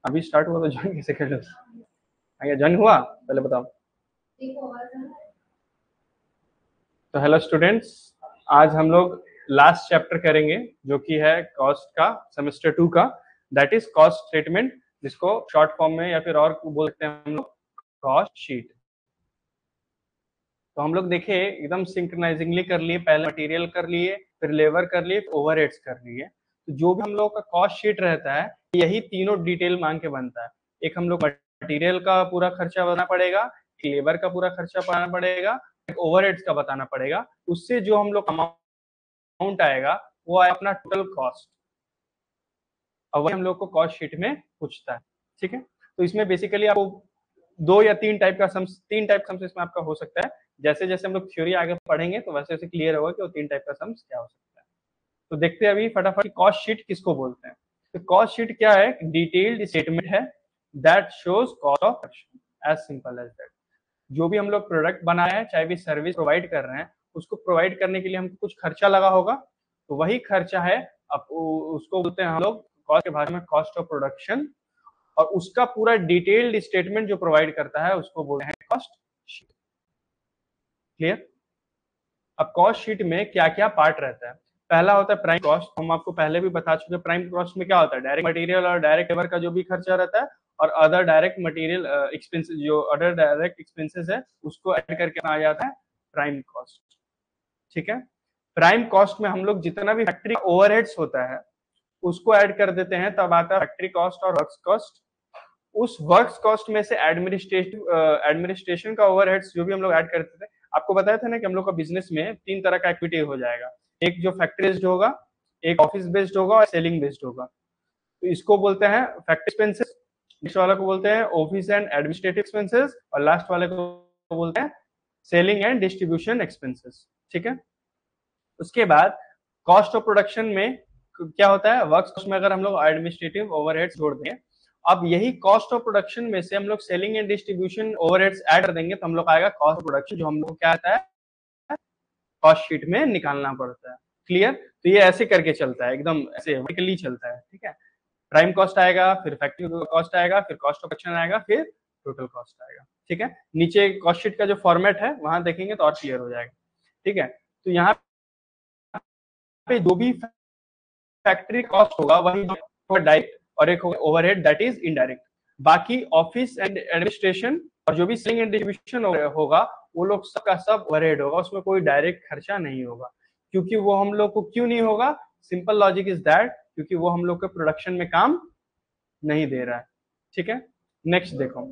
अभी स्टार्ट हुआ तो ज्वाइन कैसे कर लो? आगे ज्वाइन हुआ पहले बताओ। तो हेलो स्टूडेंट्स, आज हम लोग लास्ट चैप्टर करेंगे जो कि है कॉस्ट का, सेमेस्टर 2 का, दैट इज कॉस्ट स्टेटमेंट, जिसको शॉर्ट फॉर्म में या फिर और बोल सकते हैं हम लोग कॉस्ट शीट। तो हम लोग देखे एकदम सिंक्रोनाइजिंगली कर लिए, पहले मटेरियल कर लिए, फिर लेबर कर लिए, ओवरहेड्स कर लिए। तो जो भी हम लोग का कॉस्ट शीट रहता है यही तीनों डिटेल मांग के बनता है। एक हम लोग मटेरियल का पूरा खर्चा बताना पड़ेगा, लेबर का पूरा खर्चा बताना पड़ेगा, एक ओवरहेड्स का बताना पड़ेगा। उससे जो हम लोग अमाउंट आएगा वो आए अपना टोटल कॉस्ट, और वही हम लोग को कॉस्ट शीट में पूछता है। ठीक है, तो इसमें बेसिकली आपको दो या तीन टाइप का सम्स इसमें आपका हो सकता है। जैसे जैसे हम लोग थ्योरी आगे पढ़ेंगे तो वैसे वैसे क्लियर होगा कि वो तीन टाइप का सम्स क्या हो सकता है। तो देखते हैं अभी फटाफट कॉस्ट शीट किसको बोलते हैं। तो कॉस्ट शीट क्या है? डिटेल्ड स्टेटमेंट है that shows cost of production, as simple as that. जो भी हम लोग प्रोडक्ट बनाए हैं, चाहे भी सर्विस प्रोवाइड कर रहे हैं, उसको प्रोवाइड करने के लिए हमको कुछ खर्चा लगा होगा, तो वही खर्चा है, अब उसको बोलते हैं हम लोग कॉस्ट के भाषा में कॉस्ट ऑफ प्रोडक्शन। और उसका पूरा डिटेल्ड स्टेटमेंट जो प्रोवाइड करता है उसको बोलते हैं कॉस्ट शीट। क्लियर? अब कॉस्ट शीट में क्या क्या पार्ट रहता है? पहला होता है प्राइम कॉस्ट। हम आपको पहले भी बता चुके हैं प्राइम कॉस्ट में क्या होता है, डायरेक्ट मटेरियल और डायरेक्ट लेबर का जो भी खर्चा रहता है, और अदर डायरेक्ट मटेरियल एक्सपेंसेस, जो अदर डायरेक्ट एक्सपेंसेस है उसको ऐड करके आ जाता है प्राइम कॉस्ट। ठीक है, प्राइम कॉस्ट में हम लोग जितना भी फैक्ट्री ओवरहेड्स होता है उसको ऐड कर देते हैं, तब आता है फैक्ट्री कॉस्ट और वर्क्स कॉस्ट। उस वर्क्स कॉस्ट में से एडमिनिस्ट्रेशन का ओवरहेड्स जो भी हम लोग ऐड करते थे, आपको बताया था ना कि हम लोग का बिजनेस में तीन तरह का एक्टिविटी हो जाएगा, एक जो फैक्ट्री बेस्ड होगा, एक ऑफिस बेस्ड होगा और सेलिंग बेस्ड होगा। तो इसको बोलते हैं फैक्ट्री एक्सपेंसेस, नेक्स्ट वाला को बोलते हैं ऑफिस एंड एडमिनिस्ट्रेटिव एक्सपेंसेस, और लास्ट वाले को बोलते हैं सेलिंग एंड डिस्ट्रीब्यूशन एक्सपेंसेस। ठीक है, उसके बाद कॉस्ट ऑफ प्रोडक्शन में क्या होता है, वर्क्स कॉस्ट में अगर हम लोग एडमिनिस्ट्रेटिव ओवरहेड्स जोड़ दें, अब यही कॉस्ट ऑफ प्रोडक्शन में से हम लोग selling and distribution overheads add कर देंगे, तो हम लोग आएगा कॉस्ट ऑफ प्रोडक्शन, जो हम लोग क्या आता है कॉस्ट शीट में निकालना पड़ता है। क्लियर? तो ये ऐसे करके चलता है, एकदम ऐसे वर्टिकली चलता है। ठीक है, प्राइम कॉस्ट आएगा, फिर फैक्ट्री कॉस्ट आएगा, फिर कॉस्ट ऑफ प्रोडक्शन आएगा, फिर टोटल कॉस्ट आएगा। ठीक है, नीचे कॉस्ट शीट का जो फॉर्मेट है वहां देखेंगे तो और क्लियर हो जाएगा। ठीक है, तो यहाँ पे जो भी फैक्ट्री कॉस्ट होगा वही डायरेक्ट, और एक ओवरहेड दैट इज इनडायरेक्ट। बाकी ऑफिस एंड एडमिनिस्ट्रेशन और जो भी सेलिंग एंड डिस्ट्रीब्यूशन होगा वो लोग सबका सब ओवरहेड होगा, उसमें कोई डायरेक्ट खर्चा नहीं होगा। क्योंकि वो हम लोग को क्यों नहीं होगा? सिंपल लॉजिक इज दैट, क्योंकि वो हम लोग के प्रोडक्शन में काम नहीं दे रहा है। ठीक है, नेक्स्ट देखो,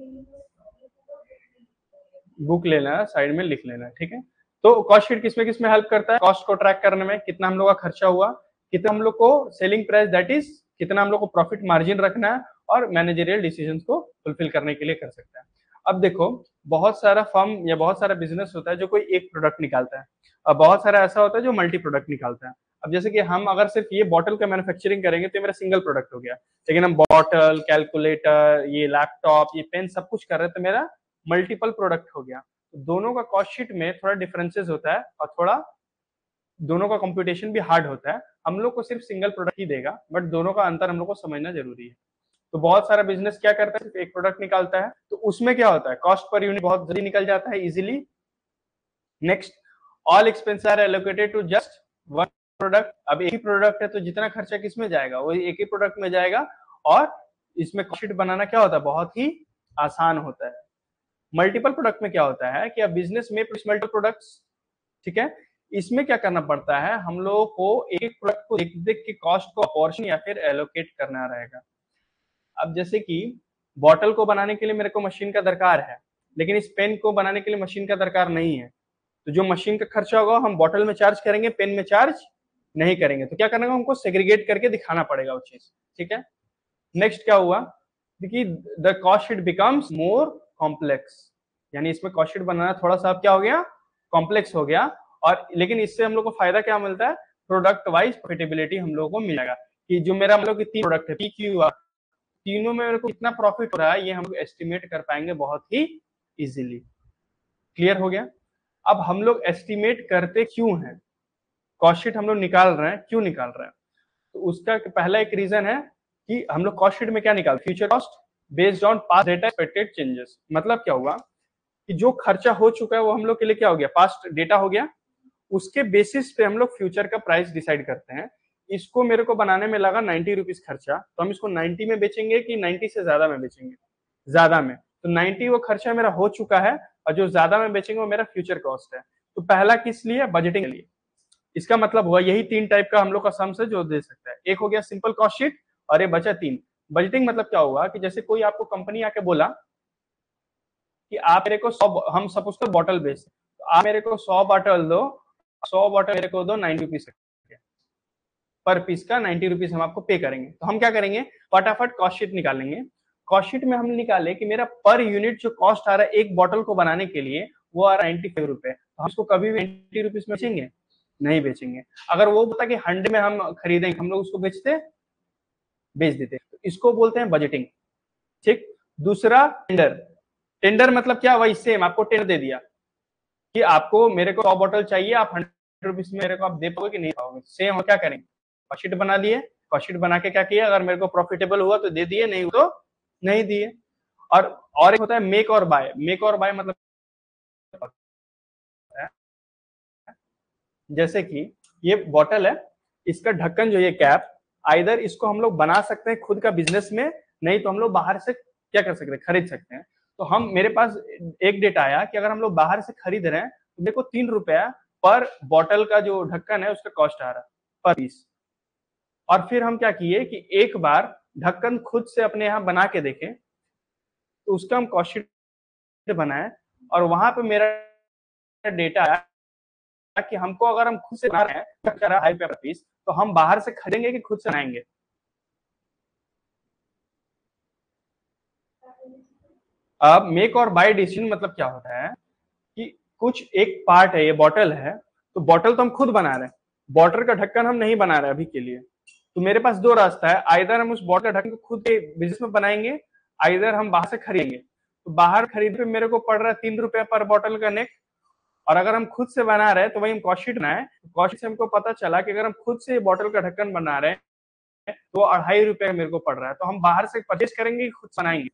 बुक लेना है, साइड में लिख लेना है। ठीक है, तो कॉस्ट शीट किसमें हेल्प करता है? कॉस्ट को ट्रैक करने में, कितना हम लोग का खर्चा हुआ, कितना हम लोग को सेलिंग प्राइस दैट इज, कितना हम लोग को प्रॉफिट मार्जिन रखना है, और मैनेजरियल डिसीजंस को फुलफिल करने के लिए कर सकता है। अब देखो, बहुत सारा फर्म या बहुत सारा बिजनेस होता है जो कोई एक प्रोडक्ट निकालता है, और बहुत सारा ऐसा होता है जो मल्टी प्रोडक्ट निकालता है। अब जैसे कि हम अगर सिर्फ ये बॉटल का मैन्युफैक्चरिंग करेंगे तो ये मेरा सिंगल प्रोडक्ट हो गया, लेकिन हम बॉटल, कैलकुलेटर, ये लैपटॉप, ये पेन सब कुछ कर रहे हैं तो मेरा मल्टीपल प्रोडक्ट हो गया। दोनों का कॉस्ट शीट में थोड़ा डिफरेंसेस होता है, और थोड़ा दोनों का कंप्यूटेशन भी हार्ड होता है। हम लोग को सिर्फ सिंगल प्रोडक्ट ही देगा, बट दोनों का अंतर हम लोग को समझना जरूरी है। तो बहुत सारा बिजनेस क्या करता है, सिर्फ एक प्रोडक्ट निकालता है, तो उसमें क्या होता है, कॉस्ट पर यूनिट बहुत जल्दी निकल जाता है, easily. Next, all expenses are allocated to just one product. अब एक ही प्रोडक्ट है तो जितना खर्चा किस में जाएगा, वो एक ही प्रोडक्ट में जाएगा, और इसमें कॉस्ट शीट बनाना क्या होता है, बहुत ही आसान होता है। मल्टीपल प्रोडक्ट में क्या होता है कि अब बिजनेस में मल्टीपल प्रोडक्ट्स, ठीक है, इसमें क्या करना पड़ता है, हम लोगों को एक एक प्रोडक्ट को देख देख के कॉस्ट को अपॉर्शन या फिर एलोकेट करना रहेगा। अब जैसे कि बॉटल को बनाने के लिए मेरे को मशीन का दरकार है, लेकिन इस पेन को बनाने के लिए मशीन का दरकार नहीं है, तो जो मशीन का खर्चा होगा हम बॉटल में चार्ज करेंगे, पेन में चार्ज नहीं करेंगे। तो क्या करना होगा, हमको सेग्रीगेट करके दिखाना पड़ेगा वो चीज। ठीक है, नेक्स्ट क्या हुआ, क्योंकि the cost sheet becomes more complex, यानी इसमें कॉस्ट शीट बनाना थोड़ा सा क्या हो गया, कॉम्प्लेक्स हो गया। और लेकिन इससे हम लोग को फायदा क्या मिलता है, प्रोडक्ट वाइज प्रॉफिटेबिलिटी हम लोग को मिलेगा, कि जो मेरा मतलब कि तीन प्रोडक्ट है पी क्यू आर, तीनों में मेरे को कितना प्रॉफिट हो रहा है ये हम लोग एस्टिमेट कर पाएंगे बहुत ही इजीली। क्लियर हो गया? अब हम लोग एस्टिमेट करते क्यों हैं, कॉस्ट शीट हम लोग निकाल रहे हैं, क्यों निकाल रहे हैं? तो उसका पहला एक रीजन है कि हम लोग कॉस्ट शीट में क्या निकाल, future cost based on past data expected changes. मतलब क्या हुआ कि जो खर्चा हो चुका है वो हम लोग के लिए क्या हो गया, पास्ट डेटा हो गया, उसके बेसिस पे हम लोग फ्यूचर का प्राइस डिसाइड करते हैं। इसको मेरे को बनाने में लगा 90 रुपीज खर्चा, तो हम इसको 90 में बेचेंगे कि 90 से ज्यादा में बेचेंगे, ज्यादा में। तो 90 वो खर्चा मेरा हो चुका है और जो ज्यादा में बेचेंगे वो मेरा फ्यूचर कॉस्ट है। तो पहला किस लिए, बजटिंग के लिए। इसका मतलब हुआ यही तीन टाइप का हम लोग का सम्स है जो दे सकता है। एक हो गया सिंपल कॉस्ट शीट और ये बचा तीन। बजटिंग मतलब क्या हुआ कि जैसे कोई आपको कंपनी आके बोला कि आप मेरे को 100, हम सपोज कर बॉटल बेच, तो आप मेरे को 100 बॉटल दो, 100 बॉटल मेरे को दो 90 रुपीज पर पीस का 90 रुपीज हम आपको पे करेंगे। तो हम क्या करेंगे, फटाफट कॉस्ट शीट निकालेंगे। कॉस्ट शीट में हम निकाले कि मेरा पर यूनिट जो कॉस्ट आ रहा है एक बॉटल को बनाने के लिए वो आ रहा है 95 रुपए। हम इसको कभी भी 90 रुपीज में बेचेंगे नहीं बेचेंगे। अगर वो बता कि 100 में हम खरीदेंगे, हम लोग उसको बेच देते। तो इसको बोलते हैं बजटिंग। ठीक। दूसरा टेंडर। टेंडर मतलब क्या, वही सेम आपको टेंडर दे दिया कि आपको मेरे को 100 बॉटल चाहिए, आप 100 रुपीज में मेरे को आप दे पाओगे कि नहीं पाओगे। सेम हम क्या करेंगे, कॉस्ट शीट बना लिए, कॉस्ट शीट बना के क्या किया, अगर मेरे को प्रॉफिटेबल हुआ तो दे दिए, नहीं तो नहीं दिए। और एक होता है मेक और बाय। मेक और बाय मतलब जैसे कि ये बॉटल है, इसका ढक्कन जो ये कैप, आइदर इसको हम लोग बना सकते हैं खुद का बिजनेस में, नहीं तो हम लोग बाहर से क्या कर सकते हैं, खरीद सकते हैं। तो हम मेरे पास एक डेटा आया कि अगर हम लोग बाहर से खरीद रहे हैं तो मेरे को 3 रुपया पर बॉटल का जो ढक्कन है उसका कॉस्ट आ रहा है पर पीस। और फिर हम क्या किए कि एक बार ढक्कन खुद से अपने यहाँ बना के देखें, तो उसका हम कॉस्ट शीट बनाए और वहां पे मेरा डेटा आया कि हमको अगर हम खुद से बना रहे हैं 2.5 रुपया पीस, तो हम बाहर से खरीदेंगे कि खुद से बनाएंगे। अब मेक और बाय डिसीजन मतलब क्या होता है कि कुछ एक पार्ट है, ये बॉटल है, तो बॉटल तो हम खुद बना रहे हैं, बॉटल का ढक्कन हम नहीं बना रहे अभी के लिए। तो मेरे पास दो रास्ता है, आइदर हम उस बॉटल का ढक्कन को खुद के बिजनेस में बनाएंगे, आइदर हम बाहर से खरीदेंगे। तो बाहर खरीद पे मेरे को पड़ रहा है 3 रुपया पर बॉटल का नेट, और अगर हम खुद से बना रहे हैं तो वही हम कॉस्ट शीट बनाए, कॉस्ट शीट से हमको पता चला कि अगर हम खुद से बॉटल का ढक्कन बना रहे हैं तो 2.5 रुपए मेरे को पड़ रहा है। तो हम बाहर से परचेज करेंगे, खुद बनाएंगे,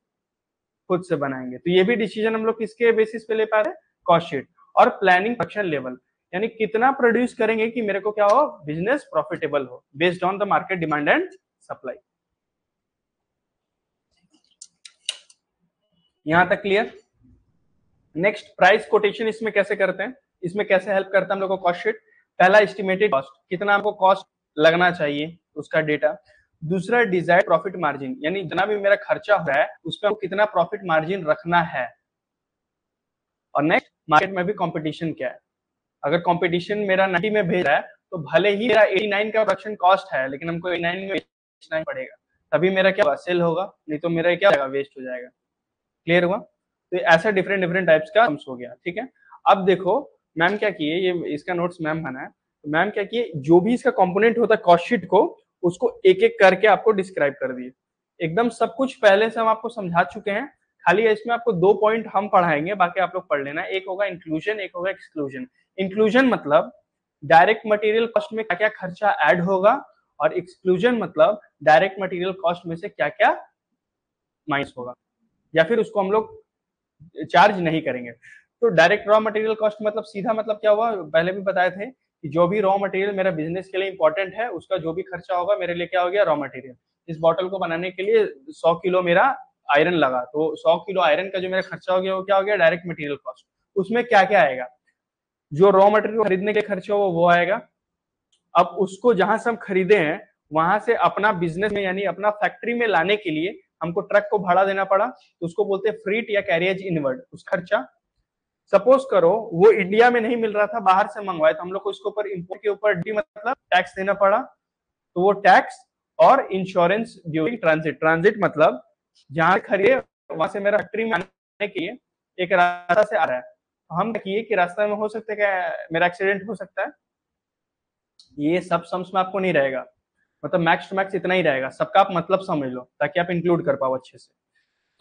खुद से बनाएंगे। तो ये भी डिसीजन हम लोग किसके बेसिस पे ले पा रहे हैं, कॉस्ट शीट। और प्लानिंग प्रोडक्शन लेवल, यानी कितना प्रोड्यूस करेंगे कि मेरे को क्या हो, बिजनेस प्रॉफिटेबल हो, based on the market demand and supply. यहां तक क्लियर। नेक्स्ट प्राइस कोटेशन इसमें कैसे करते हैं, इसमें कैसे हेल्प करता है हम लोग को कॉस्ट शीट। पहला एस्टिमेटेड कॉस्ट, कितना हमको कॉस्ट लगना चाहिए उसका डेटा। दूसरा डिजायर्ड प्रॉफिट मार्जिन, यानी जितना भी मेरा खर्चा हो रहा है उस पर कितना प्रॉफिट मार्जिन रखना है। और नेक्स्ट मार्केट में भी कंपटीशन क्या है। अगर कंपटीशन मेरा 90 में भेज रहा है तो भले ही मेरा 89 का प्रोडक्शन कॉस्ट है, लेकिन हमको 89 में बेचना ही पड़ेगा, तभी मेरा क्या होगा, सेल होगा, नहीं तो मेरा क्या होगा, वेस्ट हो जाएगा। क्लियर हुआ। तो ऐसा डिफरेंट डिफरेंट टाइप्स का सम्स हो गया। ठीक है। अब देखो मैम क्या किए, ये इसका नोट्स मैम बना है, तो मैम क्या किए, जो भी इसका कंपोनेंट होता है कॉस्ट शीट को, उसको एक एक करके आपको डिस्क्राइब कर दिए। एकदम सब कुछ पहले से हम आपको समझा चुके हैं, खाली इसमें आपको 2 पॉइंट हम पढ़ाएंगे, बाकी आप लोग पढ़ लेना। एक होगा इंक्लूजन, एक होगा एक्सक्लूजन। इंक्लूजन मतलब डायरेक्ट मटेरियल कॉस्ट में क्या क्या खर्चा ऐड होगा, और एक्सक्लूजन मतलब डायरेक्ट मटेरियल कॉस्ट में से क्या क्या माइनस होगा, या फिर उसको हम लोग चार्ज नहीं करेंगे। तो डायरेक्ट रॉ मटेरियल कॉस्ट मतलब सीधा मतलब क्या हुआ, पहले भी बताए थे कि जो भी रॉ मटेरियल मेरा बिजनेस के लिए इंपॉर्टेंट है उसका जो भी खर्चा होगा मेरे लिए क्या हो गया, रॉ मटेरियल। इस बॉटल को बनाने के लिए 100 किलो मेरा आयरन लगा, तो 100 किलो आयरन का जो मेरा खर्चा हो गया वो क्या हो गया, डायरेक्ट मटेरियल कॉस्ट। उसमें क्या क्या आएगा, जो रॉ मटेरियल खरीदने के खर्चे हो वो आएगा। अब उसको जहां से हम खरीदे हैं वहां से अपना बिजनेस में यानी अपना फैक्ट्री में लाने के लिए हमको ट्रक को भाड़ा देना पड़ा, तो उसको बोलते हैं फ्रीट या कैरियज इनवर्ड, उस खर्चा। सपोज करो वो इंडिया में नहीं मिल रहा था, बाहर से मंगवाए, तो हम लोग को इसके ऊपर इंपोर्ट के ऊपर डी मतलब टैक्स देना पड़ा, तो वो टैक्स। और इंश्योरेंस ड्यूरिंग ट्रांजिट, ट्रांजिट मतलब जहां खरीदे वहां से मेरा फैक्ट्री में आने के लिए एक रास्ता से आ रहा है, तो हम किए कि रास्ता में हो सकता है क्या मेरा एक्सीडेंट हो सकता है। ये सब सम्स में आपको नहीं रहेगा, मतलब मैक्स टू मैक्स इतना ही रहेगा, सबका आप मतलब समझ लो ताकि आप इंक्लूड कर पाओ अच्छे से।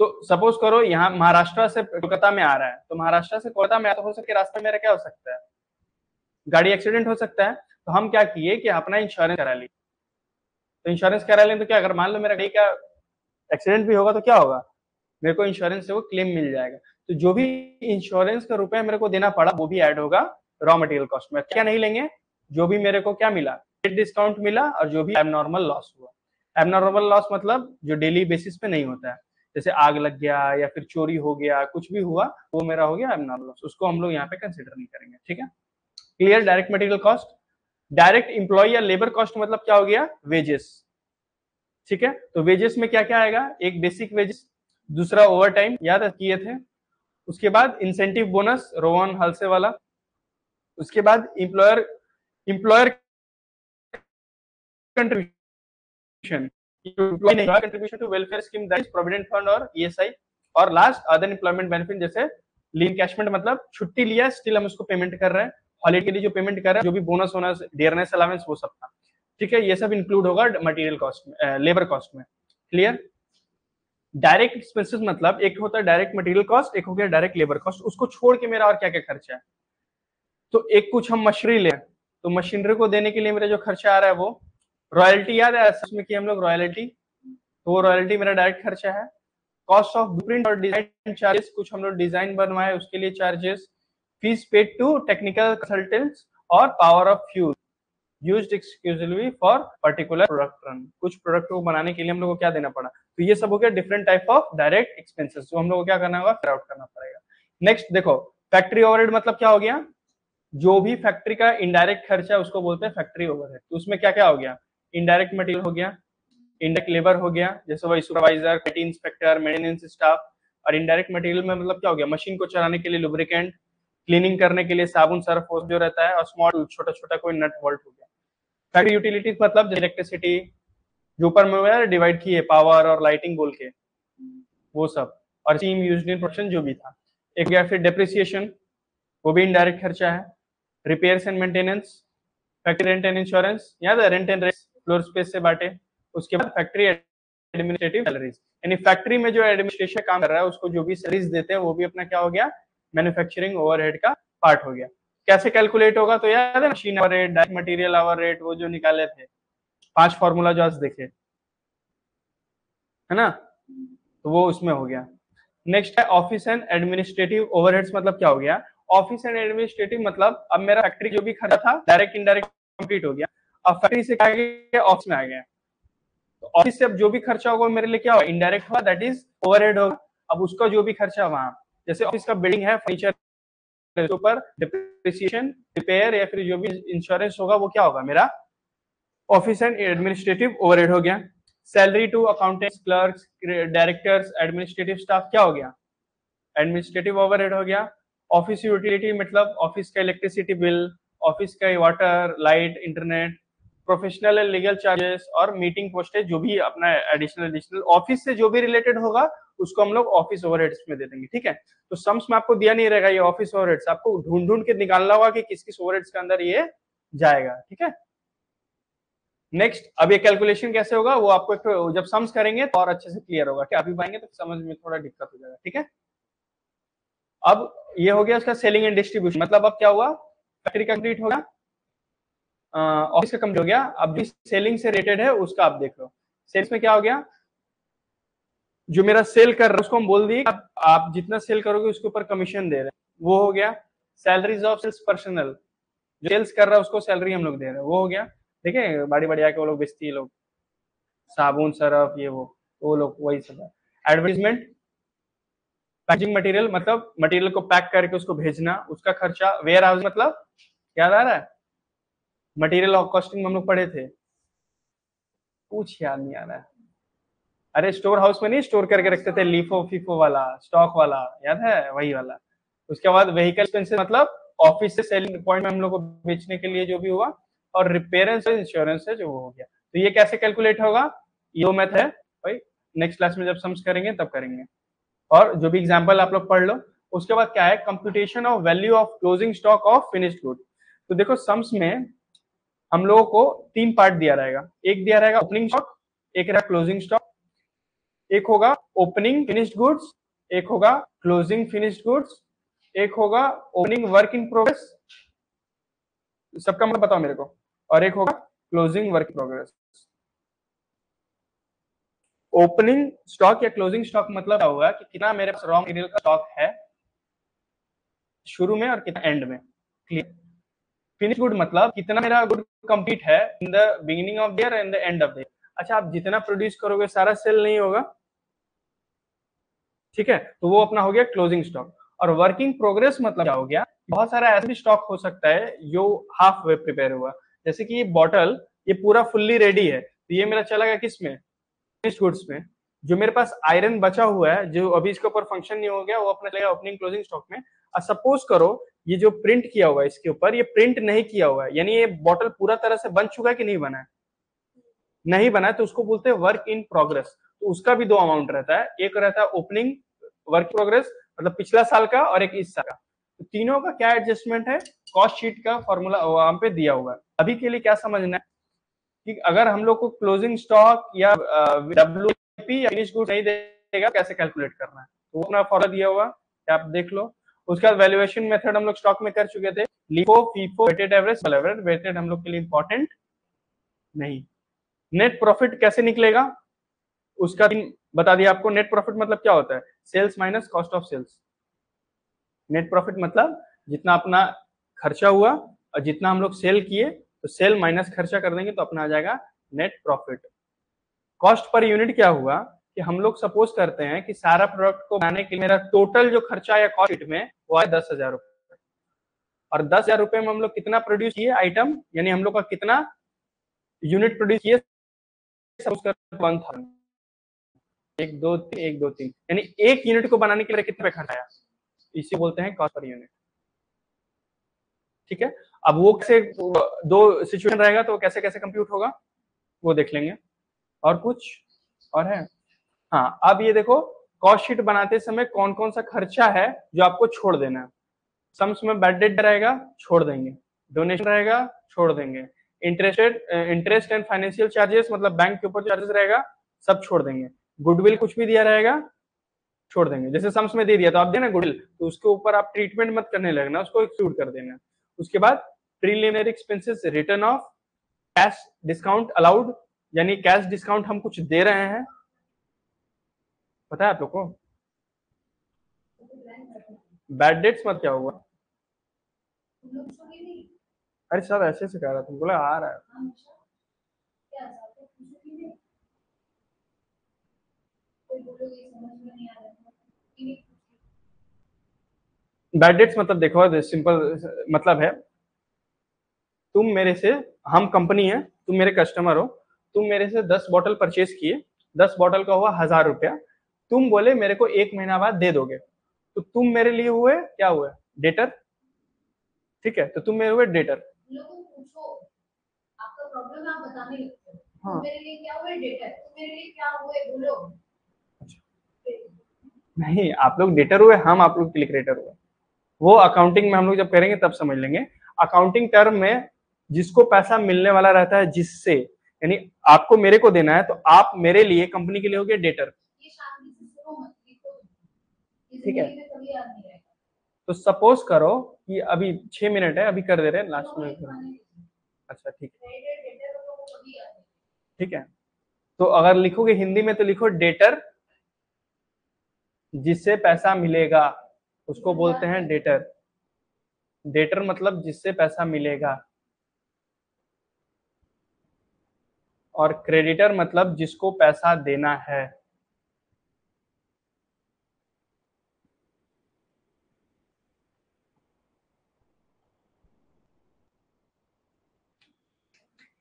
तो सपोज करो यहाँ महाराष्ट्र से कोलकाता में आ रहा है, तो महाराष्ट्र से कोलकाता में आता, हो सके रास्ते में मेरा क्या हो सकता है, गाड़ी एक्सीडेंट हो सकता है। तो हम क्या किए कि अपना इंश्योरेंस करा ली। तो इंश्योरेंस करा लें तो क्या, अगर मान लो मेरा गाड़ी का एक्सीडेंट भी होगा तो क्या होगा, मेरे को इंश्योरेंस से वो क्लेम मिल जाएगा। तो जो भी इंश्योरेंस का रुपया मेरे को देना पड़ा वो भी ऐड होगा रॉ मटेरियल कॉस्ट में। क्या नहीं लेंगे, जो भी मेरे को क्या मिला, डिस्काउंट मिला, और जो भी एबनॉर्मल लॉस हुआ। एबनॉर्मल लॉस मतलब जो डेली बेसिस पे नहीं होता है, जैसे आग लग गया या फिर चोरी हो गया, कुछ भी हुआ, वो मेरा हो गया एबनॉर्मल लॉस, उसको हम लोग यहाँ पे कंसिडर नहीं करेंगे। ठीक है, clear. Direct material cost, direct employee या लेबर कॉस्ट मतलब क्या हो गया, वेजेस। ठीक है, तो वेजेस में क्या क्या आएगा, एक बेसिक वेजेस, दूसरा ओवर टाइम याद किए थे, उसके बाद इंसेंटिव बोनस रोहन हलसे वाला, उसके बाद employer contribution contribution to welfare scheme that is provident fund और ईएसआई, और लास्ट अदर एम्प्लॉयमेंट बेनिफिट जैसे लीव कैशमेंट मतलब छुट्टी लिया स्टिल हम उसको पेमेंट कर रहे हैं, हॉलीडे के लिए जो पेमेंट कर रहे हैं, जो भी बोनस होना, डियरनेस अलाउंस, वो सब था। ठीक है, ये सब इंक्लूड होगा मटेरियल कॉस्ट में, लेबर कॉस्ट में। क्लियर। डायरेक्ट एक्सपेंसेस मतलब एक होता है डायरेक्ट मटेरियल कॉस्ट, एक हो गया डायरेक्ट लेबर कॉस्ट, उसको छोड़ के मेरा और क्या क्या खर्चा है। तो एक कुछ हम मशीनरी ले, तो मशीनरी को देने के लिए मेरा जो खर्चा आ रहा है वो रॉयल्टी, याद है इसमें कि हम लोग रॉयल्टी, तो वो रॉयल्टी मेरा डायरेक्ट खर्चा है। कॉस्ट ऑफ ब्लूप्रिंट और डिजाइन चार्जेस, कुछ हम लोग डिजाइन बनवाए उसके लिए charges, fees paid to technical consultants, और power of fuel used exclusively for particular product run, कुछ प्रोडक्ट को बनाने के लिए हम लोग को क्या देना पड़ा। तो ये सब हो गया different type of direct expenses, जो हम लोग को क्या करना होगा, फिगर आउट करना पड़ेगा। नेक्स्ट देखो, फैक्ट्री ओवरहेड मतलब क्या हो गया, जो भी फैक्ट्री का इनडायरेक्ट खर्चा है उसको बोलते हैं फैक्ट्री ओवरहेड। तो उसमें क्या क्या हो गया, इनडायरेक्ट मटेरियल हो गया, इनडायरेक्ट लेबर हो गया, जैसे वही supervisor, quality inspector, maintenance staff, और इनडायरेक्ट मटेरियल में मतलब क्या हो गया, मशीन को चलाने के लिए लुब्रिकेंट, क्लीनिंग करने के लिए साबुन सर्फ जो रहता है, और स्मॉल छोटा छोटा कोई नट बोल्ट हो गया। फैक्ट्री यूटिलिटीज मतलब इलेक्ट्रिसिटी, जो ऊपर में डिवाइड किए पावर और लाइटिंग बोल के, वो सब, और स्टीम यूज्ड इन प्रोडक्शन जो भी था। एक गया फिर डेप्रिसिएशन, वो भी इनडायरेक्ट खर्चा है। Repairs and maintenance, factory rent and insurance, याद है रेंट एंड फ्लोर स्पेस से बांटे। उसके बाद फैक्ट्री एडमिनिस्ट्रेटिव सैलरीज, यानी फैक्ट्री में जो एडमिनिस्ट्रेशन काम कर रहा है उसको जो भी सैलरीज देते हैं वो भी अपना क्या हो गया, मैन्युफैक्चरिंग ओवरहेड का पार्ट हो गया। कैसे कैलकुलेट होगा, तो याद है machine hour rate, direct material hour rate, वो जो निकाले थे 5 फॉर्मूला जो आज देखे, है ना, तो वो उसमें हो गया। नेक्स्ट है ऑफिस एंड एडमिनिस्ट्रेटिव ओवरहेड्स, मतलब क्या हो गया, ऑफिस एंड एडमिनिस्ट्रेटिव मतलब अब मेरा फैक्ट्री जो भी खर्चा था डायरेक्ट इनडायरेक्ट कंप्लीट हो गया, अब फैक्ट्री से क्या आ गया, ऑफिस में आ गया। तो ऑफिस से अब जो भी खर्चा होगा मेरे लिए क्या होगा, इनडायरेक्ट हुआ, दैट इज ओवरहेड होगा। अब उसका जो भी खर्चा वहां, जैसे ऑफिस का बिल्डिंग है, फर्नीचर के ऊपर डिप्रिसिएशन, रिपेयर या फिर जो भी इंश्योरेंस होगा वो क्या होगा, मेरा ऑफिस एंड एडमिनिस्ट्रेटिव ओवरहेड हो गया। Salary to accountants, clerks, directors, administrative staff क्या हो गया, एडमिनिस्ट्रेटिव ओवरहेड हो गया। ऑफिस यूटिलिटी मतलब ऑफिस का इलेक्ट्रिसिटी बिल, ऑफिस का water, light, internet, professional and legal charges, और मीटिंग पोस्टेज, जो भी अपना एडिशनल ऑफिस से जो भी रिलेटेड होगा उसको हम लोग ऑफिस ओवरहेड्स में दे देंगे। ठीक है, तो सम्स में आपको दिया नहीं रहेगा ये ऑफिस ओवरहेड्स, आपको ढूंढ ढूंढ के निकालना होगा कि किस किस ओवरहेड्स के अंदर ये जाएगा। ठीक है, नेक्स्ट, अब ये कैलकुलेशन कैसे होगा वो आपको एक जब सम्स करेंगे तो और अच्छे से क्लियर होगा, कि अभी पाएंगे तो समझ में थोड़ा दिक्कत हो जाएगा। ठीक है, अब ये हो गया उसका सेलिंग एंड डिस्ट्रीब्यूशन, मतलब अब क्या हुआ, फैक्ट्री कंप्लीट हो गया, ऑफिस का कंप्लीट हो गया, अब जो सेलिंग से रिलेटेड है उसका आप देख लो। सेल्स में क्या हो गया, जो मेरा सेल कर रहा है उसको हम बोल दिए आप जितना सेल करोगे उसके ऊपर कमीशन दे रहे हैं, वो हो गया। सैलरीज ऑफ सेल्स पर्सनल, जो सेल्स कर रहा है उसको सैलरी हम लोग दे रहे हैं, वो हो गया। देखिए बड़ी बड़ी आके वो लोग बेचती है, लोग साबुन सरफ ये वो लोग वही सब है। एडवर्टाइजमेंट, पैकिंग मटेरियल मतलब मटेरियल को पैक करके उसको भेजना, उसका खर्चा। वेयर हाउस मतलब याद आ रहा है, मटेरियल कॉस्टिंग हम लोग पढ़े थे, कुछ याद नहीं आ रहा है। अरे स्टोर हाउस में नहीं स्टोर करके रखते थे, लीफो फीफो वाला स्टॉक वाला, याद है वही वाला। उसके बाद व्हीकल एक्सपेंसेस मतलब ऑफिस से सेलिंग पॉइंट में हम लोग को बेचने के लिए जो भी हुआ, और रिपेयर एंड इंश्योरेंस है जो वो हो गया। तो ये कैसे कैलकुलेट होगा, ये मेथड है भाई, नेक्स्ट क्लास में जब सम्स करेंगे तब करेंगे, और जो भी एग्जांपल आप लोग पढ़ लो। उसके बाद क्या है, computation of value of closing stock of finished good. तो देखो सम्स में हम लोगों को 3 पार्ट दिया रहेगा, एक दिया रहेगा ओपनिंग स्टॉक, एक रहेगा क्लोजिंग स्टॉक, एक होगा ओपनिंग फिनिश्ड गुड्स, एक होगा क्लोजिंग फिनिश्ड गुड्स, एक होगा ओपनिंग वर्क इन प्रोग्रेस, सबका मतलब बताओ मेरे को, और एक होगा closing work in progress. Opening stock या क्लोजिंग स्टॉक मतलब क्या होगा कि कितना मेरे पास रॉ मटेरियल का स्टॉक है शुरू में और कितना एंड में। क्लियर। फिनिश गुड मतलब कितना मेरा गुड कंप्लीट है in the beginning of the year and the end of the year. अच्छा, आप जितना प्रोड्यूस करोगे सारा सेल नहीं होगा, ठीक है, तो वो अपना हो गया क्लोजिंग स्टॉक। और वर्किंग प्रोग्रेस मतलब क्या हो गया, बहुत सारा ऐसा भी स्टॉक हो सकता है जो हाफ वे प्रिपेयर हुआ, जैसे कि ये बॉटल ये पूरा फुल्ली रेडी है, तो ये मेरा चला गया किस में, फिनिश्ड गुड्स में। जो मेरे पास आयरन बचा हुआ है जो अभी इसके ऊपर फंक्शन नहीं हो गया, वो अपना चलेगा ओपनिंग क्लोजिंग स्टॉक में। और सपोज करो ये जो प्रिंट किया हुआ है इसके ऊपर, ये प्रिंट नहीं किया हुआ है, यानी ये बॉटल पूरा तरह से बन चुका है कि नहीं बना है, नहीं बना है, तो उसको बोलते हैं वर्क इन प्रोग्रेस। तो उसका भी दो अमाउंट रहता है, एक रहता है ओपनिंग वर्क प्रोग्रेस मतलब पिछला साल का, और एक इस साल का। तो तीनों का क्या एडजस्टमेंट है, कॉस्ट शीट का फॉर्मूला वहां पे दिया हुआ है। अभी के लिए क्या समझना है कि अगर हम लोग को क्लोजिंग स्टॉक या डब्ल्यूपी या फिनिश गुड्स नहीं देगा कैसे कैलकुलेट करना है, तो वो अपना फॉर्मूला दिया हुआ है, आप देख लो। उसके बाद वैल्यूएशन मेथड हम लोग स्टॉक में कर चुके थे, LIFO FIFO weighted average average, weighted हम लोग के लिए इंपॉर्टेंट नहीं। नेट प्रॉफिट कैसे निकलेगा उसका बता दिया आपको। नेट प्रॉफिट मतलब क्या होता है, sales minus cost of sales. Net profit मतलब जितना अपना खर्चा हुआ और जितना हम लोग सेल किए, तो सेल माइनस खर्चा कर देंगे तो अपना आ जाएगा net profit. Cost per unit क्या हुआ कि हम लोग सपोज करते हैं कि सारा प्रोडक्ट को बनाने के लिए मेरा टोटल जो खर्चा आया कॉस्ट में वो आया 10,000 रुपए, और 10,000 रुपए में हम लोग कितना प्रोड्यूस किए आइटम, यानी हम लोग का कितना यूनिट प्रोड्यूस किए, सपोज करते 1,000, 1 2 3 1 2 3, यानी एक यूनिट को बनाने के लिए कितना खर्चा आया, इसे बोलते हैं कॉस्ट पर यूनिट। ठीक है, अब वो कैसे दो सिचुएशन रहेगा तो कैसे कैसे कंप्यूट होगा वो देख लेंगे। और कुछ और है, हाँ अब ये देखो कॉस्ट शीट बनाते समय कौन कौन सा खर्चा है जो आपको छोड़ देना है। सम्स में बैड डेट रहेगा, छोड़ देंगे। डोनेशन रहेगा, छोड़ देंगे। इंटरेस्ट एंड फाइनेंशियल चार्जेस मतलब बैंक के ऊपर चार्जेस रहेगा, सब छोड़ देंगे। गुडविल कुछ भी दिया रहेगा, छोड़ देंगे। जैसे सम्स में दे दिया तो आप देना गुडविल, तो उसके ऊपर आप ट्रीटमेंट मत करने लगना, उसको एक्सक्लूड कर देना। उसके बाद preliminary expenses, return of cash discount allowed, यानी कैश डिस्काउंट हम कुछ दे रहे हैं, पता है आप लोग को। बैड डेट्स मत क्या हुआ, अरे सब ऐसे से कह रहा तुम बोला आ रहा है। बैड डेट्स मतलब देखो सिंपल मतलब है, तुम मेरे से, हम कंपनी है, तुम मेरे कस्टमर हो, तुम मेरे से 10 बॉटल परचेज किए, 10 बॉटल का हुआ 1,000 रुपया, तुम बोले मेरे को 1 महीना बाद दे दोगे, तो तुम मेरे लिए हुए क्या हुए, डेटर। ठीक है, तो तुम मेरे हुए डेटर। आपका प्रॉब्लम आप बताने लगते हो, हाँ। मेरे लिए क्या हुए डेटर, मेरे लिए क्या हुए बोलो। नहीं, आप लोग डेटर हुए, हम आप लोग के लिए क्रेडिटर हुए, वो अकाउंटिंग में हम लोग जब करेंगे तब समझ लेंगे। अकाउंटिंग टर्म में जिसको पैसा मिलने वाला रहता है, जिससे यानी आपको मेरे को देना है, तो आप मेरे लिए कंपनी के लिए हो गए डेटर। ठीक है, तो सपोज करो कि अभी 6 मिनट है, अभी कर दे रहे हैं लास्ट में। अच्छा ठीक है, ठीक है, तो अगर लिखोगे हिंदी में तो लिखो डेटर, जिससे पैसा मिलेगा उसको बोलते हैं डेटर। डेटर मतलब जिससे पैसा मिलेगा, और क्रेडिटर मतलब जिसको पैसा देना है।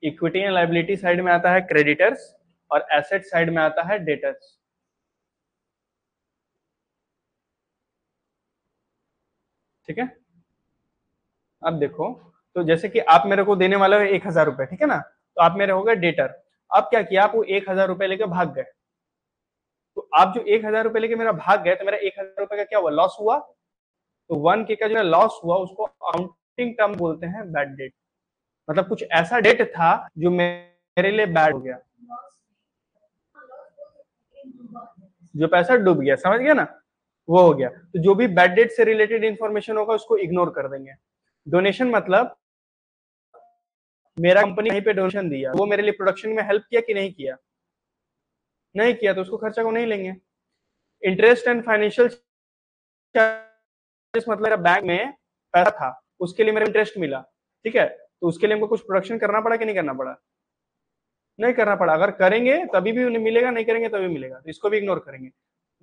इक्विटी एंड लायबिलिटी साइड में आता है क्रेडिटर्स, और एसेट साइड में आता है डेटर्स। ठीक है, अब देखो, तो जैसे कि आप मेरे को देने वाले हो 1,000 रुपए, ठीक है ना, तो आप मेरे हो गए डेटर। अब क्या किया, आप वो 1,000 रुपए लेके भाग गए, तो आप जो 1,000 रुपए लेके मेरा भाग गए, तो मेरा 1,000 रुपए का क्या हुआ, लॉस हुआ। तो 1K का जो लॉस हुआ उसको अकाउंटिंग टर्म बोलते हैं बैड डेट, मतलब कुछ ऐसा डेट था जो मेरे लिए बैड हो गया। जो पैसा डूब गया, समझ गया ना, वो हो गया। तो जो भी बैड डेट से रिलेटेड इंफॉर्मेशन होगा उसको इग्नोर कर देंगे। डोनेशन मतलब मेरा कंपनी कहीं पे डोनेशन दिया, वो मेरे लिए प्रोडक्शन में हेल्प किया कि नहीं किया, नहीं किया तो उसको खर्चा को नहीं लेंगे। इंटरेस्ट एंड फाइनेंशियल चार्जेस मतलब मेरा बैंक में पैसा था, उसके लिए मेरा इंटरेस्ट मिला, ठीक है, तो उसके लिए हमको कुछ प्रोडक्शन करना पड़ा कि नहीं करना पड़ा, नहीं करना पड़ा। अगर करेंगे तभी भी उन्हें मिलेगा, नहीं करेंगे तभी मिलेगा, तो इसको भी इग्नोर करेंगे।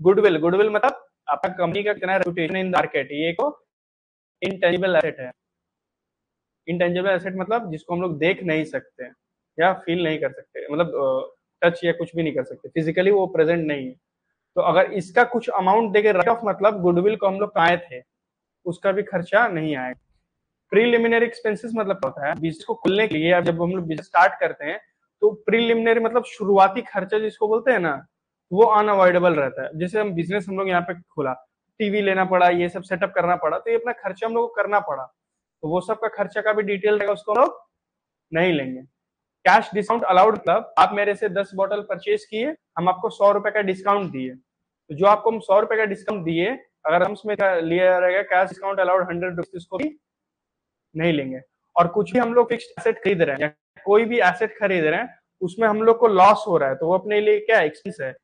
गुडविल, गुडविल मतलब आपका कंपनी का कितना रेपुटेशन इन मार्केट, ये को इंटेंजिबल एसेट है। इंटेंजिबल एसेट मतलब जिसको हम लोग देख नहीं सकते या फील नहीं कर सकते, मतलब टच या कुछ भी नहीं कर सकते, फिजिकली वो प्रेजेंट नहीं है। तो अगर इसका कुछ अमाउंट देके राइट ऑफ मतलब गुडविल को हम लोग कमाए थे, उसका भी खर्चा नहीं आएगा। प्रीलिमिनरी एक्सपेंसेस मतलब क्या होता है, बिजनेस को खोलने के लिए जब हम लोग बिजनेस स्टार्ट करते हैं तो प्रीलिमिनरी मतलब शुरुआती खर्चा जिसको बोलते हैं ना, वो अनअवॉइडेबल रहता है। जैसे हम बिजनेस हम लोग यहाँ पे खोला, टीवी लेना पड़ा, ये सब सेटअप करना पड़ा, तो ये अपना खर्चा हम लोग को करना पड़ा, तो वो सब का खर्चा का भी डिटेल रहेगा, उसको हम लोग नहीं लेंगे। कैश डिस्काउंट अलाउड मतलब आप मेरे से 10 बॉटल परचेज किए, हम आपको 100 रुपए का डिस्काउंट दिए, तो जो आपको हम 100 रुपए का डिस्काउंट दिए, अगर हम उसमें लिया रहेगा कैश डिस्काउंट अलाउड 100 रुपीज, इसको भी नहीं लेंगे। और कुछ भी हम लोग फिक्स्ड एसेट खरीद रहे हैं या कोई भी एसेट खरीद रहे हैं, उसमें हम लोग को लॉस हो रहा है, तो वो अपने लिए क्या एक्सपेंस है,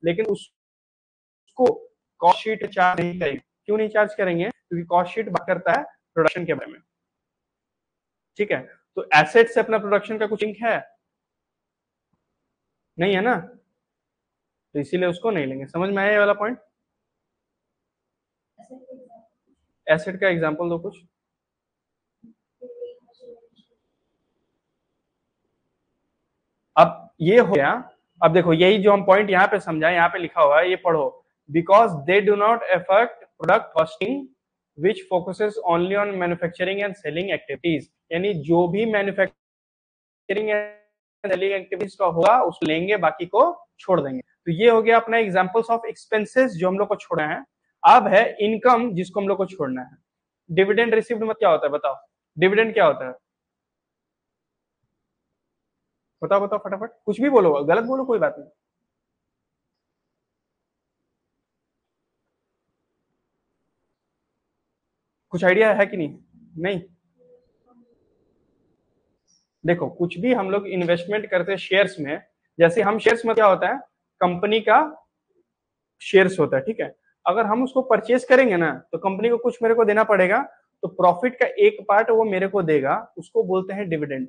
लेकिन उसको कॉस्ट शीट चार्ज नहीं करेंगे। क्यों नहीं चार्ज करेंगे, क्योंकि कॉस्ट शीट बात करता है प्रोडक्शन के बारे में, ठीक है। तो एसेट से अपना प्रोडक्शन का कुछ लिंक है नहीं, है ना, तो इसीलिए उसको नहीं लेंगे। समझ में आया ये वाला पॉइंट? एसेट का एग्जांपल दो कुछ। अब ये हो गया। अब देखो यही जो हम पॉइंट यहाँ पे समझाए, यहाँ पे लिखा हुआ है, ये पढ़ो। Because they do not affect product costing which focuses only on manufacturing and selling activities, यानी जो भी मैन्युफैक्चरिंग एंड सेलिंग एक्टिविटीज का होगा उसको लेंगे, बाकी को छोड़ देंगे। तो ये हो गया अपना एग्जांपल्स ऑफ एक्सपेंसेस जो हम लोग को छोड़ना है। अब है इनकम जिसको हम लोग को छोड़ना है। डिविडेंड रिसीव्ड मतलब क्या होता है, बताओ डिविडेंड क्या होता है, बताओ बताओ फटाफट, कुछ भी बोलो, गलत बोलो कोई बात नहीं। कुछ आइडिया है कि नहीं? नहीं, देखो कुछ भी हम लोग इन्वेस्टमेंट करते हैं शेयर्स में, जैसे हम शेयर्स में क्या होता है, कंपनी का शेयर्स होता है, ठीक है। अगर हम उसको परचेज करेंगे ना, तो कंपनी को कुछ मेरे को देना पड़ेगा, तो प्रॉफिट का एक पार्ट वो मेरे को देगा, उसको बोलते हैं डिविडेंड।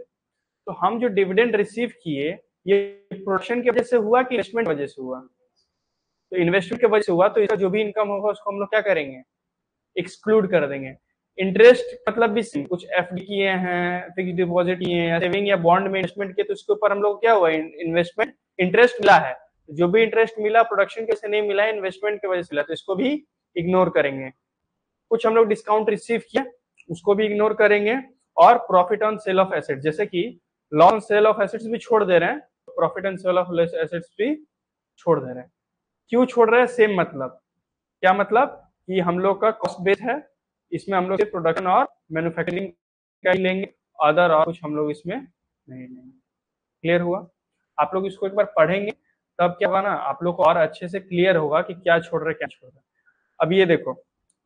तो हम जो डिविडेंड रिसीव किए, ये प्रोडक्शन की वजह से हुआ कि इन्वेस्टमेंट वजह से हुआ, तो इन्वेस्टमेंट की वजह से हुआ, तो इसका जो भी इनकम होगा उसको हम लोग क्या करेंगे, एक्सक्लूड कर देंगे। इंटरेस्ट मतलब भी कुछ एफडी किए हैं, फिक्स डिपॉजिट किए हैं, सेविंग या बॉन्ड में इन्वेस्टमेंट किए, तो इसके ऊपर हम लोग क्या हुआ, इन्वेस्टमेंट इंटरेस्ट मिला है। जो भी इंटरेस्ट मिला प्रोडक्शन के से नहीं मिला है, इन्वेस्टमेंट की वजह से मिला, तो इसको भी इग्नोर करेंगे। कुछ हम लोग डिस्काउंट रिसीव किया, उसको भी इग्नोर करेंगे। और profit on sale of asset, जैसे कि loss on sale of assets भी छोड़ दे रहे हैं, profit on sale of assets भी छोड़ दे रहे हैं। क्यों छोड़ रहे हैं, सेम मतलब, क्या मतलब कि हम लोग का कॉस्ट बेस है, इसमें हम लोग सिर्फ प्रोडक्शन और मैन्युफैक्चरिंग का ही लेंगे, अदर और कुछ हम लोग इसमें नहीं लेंगे। क्लियर हुआ? आप लोग इसको एक बार पढ़ेंगे तब क्या होगा ना, आप लोग को और अच्छे से क्लियर होगा कि क्या छोड़ रहे क्या छोड़ रहे। अब ये देखो,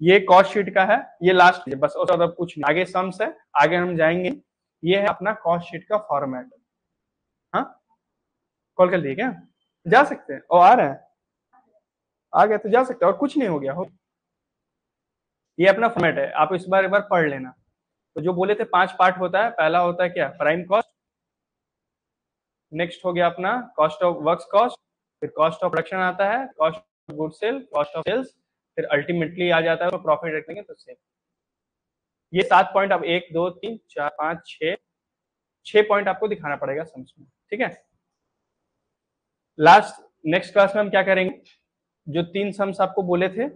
ये कॉस्ट शीट का है, ये लास्ट है बस, और ज्यादा कुछ नहीं, आगे सम्स है, आगे हम जाएंगे। ये है अपना कॉस्ट शीट का फॉर्मेट। हाँ, कॉल कर दिए क्या? जा सकते हैं, और आ रहा है, आ गया तो जा सकते हैं, और कुछ नहीं हो गया हो। ये अपना फॉर्मेट है, आप इस बार एक बार पढ़ लेना। तो जो बोले थे 5 पार्ट होता है, पहला होता है क्या, प्राइम कॉस्ट, नेक्स्ट हो गया अपना कॉस्ट ऑफ वर्क्स कॉस्ट, फिर कॉस्ट ऑफ प्रोडक्शन आता है, cost of good sale, cost of sales, फिर अल्टीमेटली आ जाता है तो प्रॉफिट रखेंगे तो सेल। ये 7 पॉइंट, अब 1 2 3 4 5 6 पॉइंट आपको दिखाना पड़ेगा सम्स में, ठीक है। लास्ट नेक्स्ट क्लास में हम क्या करेंगे, जो 3 सम्स आपको बोले थे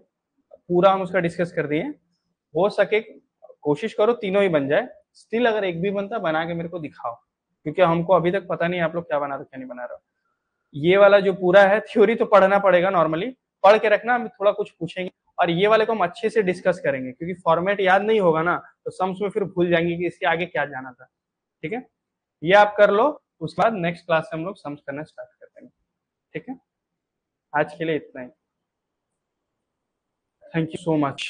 पूरा हम उसका डिस्कस कर दिए। हो सके कोशिश करो तीनों ही बन जाए, स्टिल अगर एक भी बनता बना के मेरे को दिखाओ, क्योंकि हमको अभी तक पता नहीं आप लोग क्या बना रहे हो क्या नहीं बना रहे हो। ये वाला जो पूरा है थ्योरी तो पढ़ना पड़ेगा, नॉर्मली पढ़ के रखना, हम थोड़ा कुछ पूछेंगे और ये वाले को हम अच्छे से डिस्कस करेंगे, क्योंकि फॉर्मेट याद नहीं होगा ना तो सम्स में फिर भूल जाएंगे कि इसके आगे क्या जाना था, ठीक है। ये आप कर लो, उसके बाद नेक्स्ट क्लास से हम लोग सम्स करना स्टार्ट कर देंगे, ठीक है। आज के लिए इतना ही। Thank you so much.